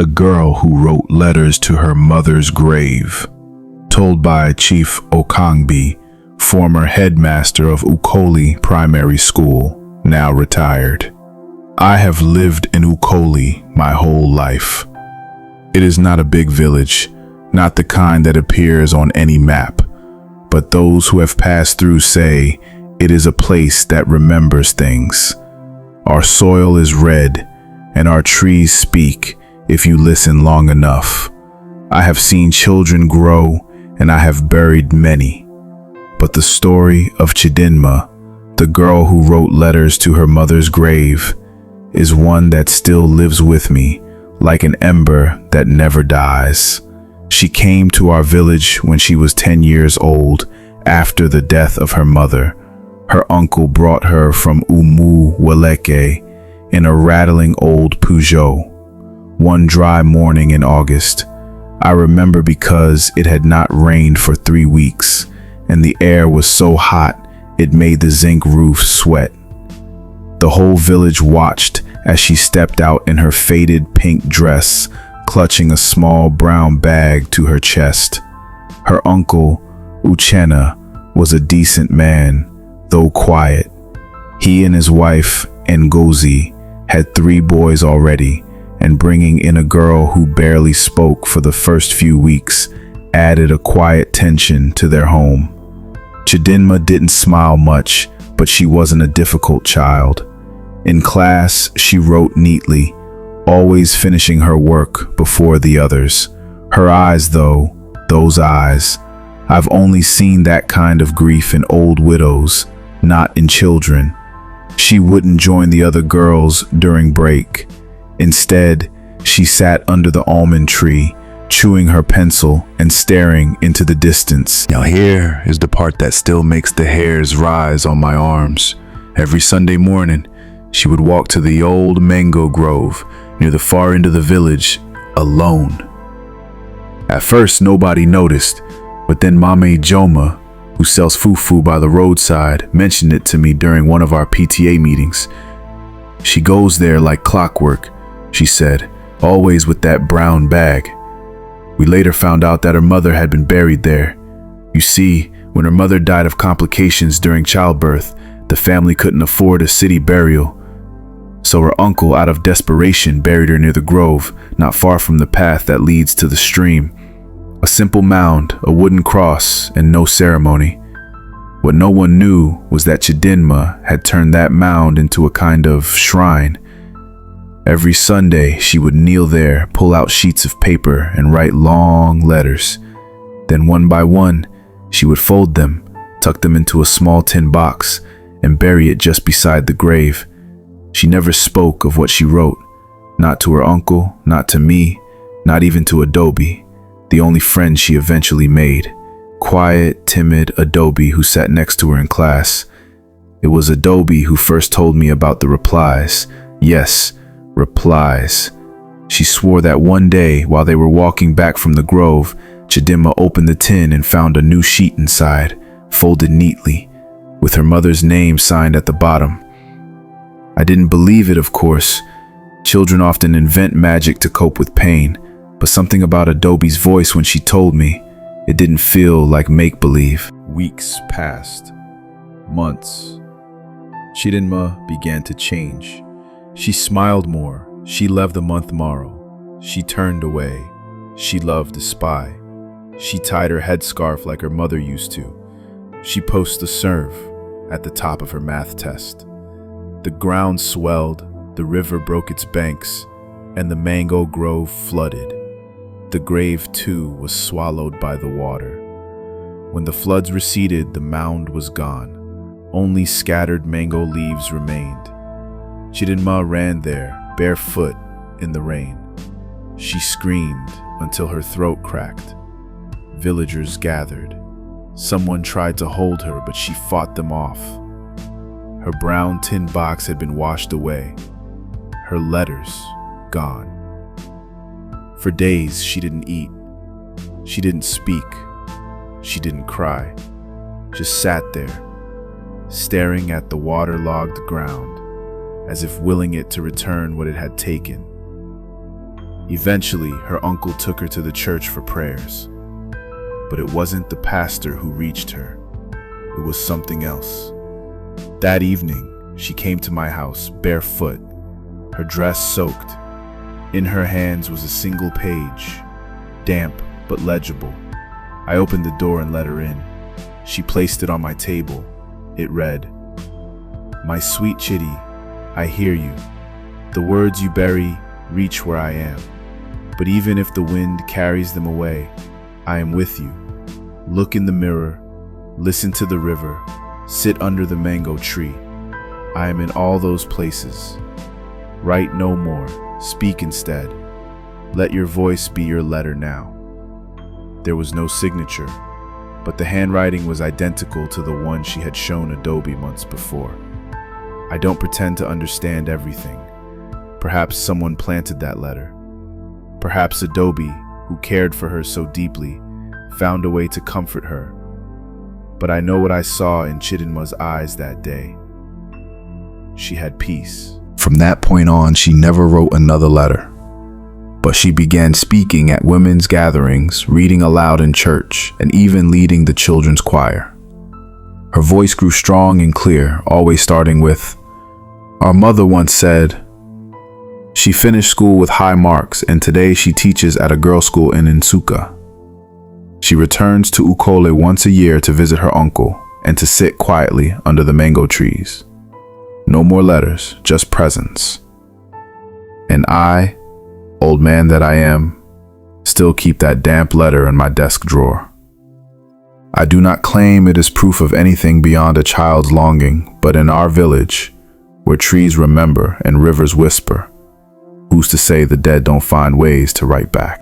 The girl who wrote letters to her mother's grave. Told by Chief Okangbi, former headmaster of Ukoli Primary School, now retired. I have lived in Ukoli my whole life. It is not a big village, not the kind that appears on any map, but those who have passed through say it is a place that remembers things. Our soil is red, and our trees speak if you listen long enough. I have seen children grow, and I have buried many. But the story of Chidinma, the girl who wrote letters to her mother's grave, is one that still lives with me, like an ember that never dies. She came to our village when she was 10 years old, after the death of her mother. Her uncle brought her from Umu Weleke in a rattling old Peugeot. One dry morning in August, I remember because it had not rained for 3 weeks, and the air was so hot it made the zinc roof sweat. The whole village watched as she stepped out in her faded pink dress, clutching a small brown bag to her chest. Her uncle, Uchenna, was a decent man, though quiet. He and his wife, Ngozi, had 3 boys already, and bringing in a girl who barely spoke for the first few weeks added a quiet tension to their home. Chidinma didn't smile much, but she wasn't a difficult child. In class, she wrote neatly, always finishing her work before the others. Her eyes, though, those eyes, I've only seen that kind of grief in old widows, not in children. She wouldn't join the other girls during break. Instead, she sat under the almond tree, chewing her pencil and staring into the distance. Now here is the part that still makes the hairs rise on my arms. Every Sunday morning, she would walk to the old mango grove near the far end of the village, alone. At first, nobody noticed, but then Mame Joma, who sells fufu by the roadside, mentioned it to me during one of our PTA meetings. She goes there like clockwork, she said, always with that brown bag. We later found out that her mother had been buried there. You see, when her mother died of complications during childbirth, the family couldn't afford a city burial. So her uncle, out of desperation, buried her near the grove, not far from the path that leads to the stream. A simple mound, a wooden cross, and no ceremony. What no one knew was that Chidinma had turned that mound into a kind of shrine. Every Sunday, she would kneel there, pull out sheets of paper, and write long letters. Then one by one, she would fold them, tuck them into a small tin box, and bury it just beside the grave. She never spoke of what she wrote, not to her uncle, not to me, not even to Adobe, the only friend she eventually made. Quiet, timid Adobe who sat next to her in class. It was Adobe who first told me about the replies. Yes, replies. She swore that one day, while they were walking back from the grove, Chidinma opened the tin and found a new sheet inside, folded neatly, with her mother's name signed at the bottom. I didn't believe it, of course. Children often invent magic to cope with pain, but something about Adobe's voice when she told me, it didn't feel like make-believe. Weeks passed. Months. Chidinma began to change. She smiled more. She loved the month morrow. She turned away. She loved to spy. She tied her headscarf like her mother used to. She posed to serve at the top of her math test. The ground swelled, the river broke its banks, and the mango grove flooded. The grave, too, was swallowed by the water. When the floods receded, the mound was gone. Only scattered mango leaves remained. Chidinma ran there, barefoot, in the rain. She screamed until her throat cracked. Villagers gathered. Someone tried to hold her, but she fought them off. Her brown tin box had been washed away. Her letters gone. For days, she didn't eat. She didn't speak. She didn't cry. Just sat there, staring at the waterlogged ground, as if willing it to return what it had taken. Eventually, her uncle took her to the church for prayers. But it wasn't the pastor who reached her. It was something else. That evening, she came to my house barefoot, her dress soaked. In her hands was a single page, damp but legible. I opened the door and let her in. She placed it on my table. It read, "My sweet Chitty, I hear you. The words you bury reach where I am. But even if the wind carries them away, I am with you. Look in the mirror, listen to the river, sit under the mango tree. I am in all those places. Write no more, speak instead. Let your voice be your letter now." There was no signature, but the handwriting was identical to the one she had shown Adobe months before. I don't pretend to understand everything. Perhaps someone planted that letter. Perhaps Adobe, who cared for her so deeply, found a way to comfort her. But I know what I saw in Chidinma's eyes that day. She had peace. From that point on, she never wrote another letter. But she began speaking at women's gatherings, reading aloud in church, and even leading the children's choir. Her voice grew strong and clear, always starting with, "Our mother once said." She finished school with high marks, and today she teaches at a girls' school in Nsukka. She returns to Ukole once a year to visit her uncle and to sit quietly under the mango trees. No more letters, just presents. And I, old man that I am, still keep that damp letter in my desk drawer. I do not claim it is proof of anything beyond a child's longing, but in our village, where trees remember and rivers whisper, who's to say the dead don't find ways to write back?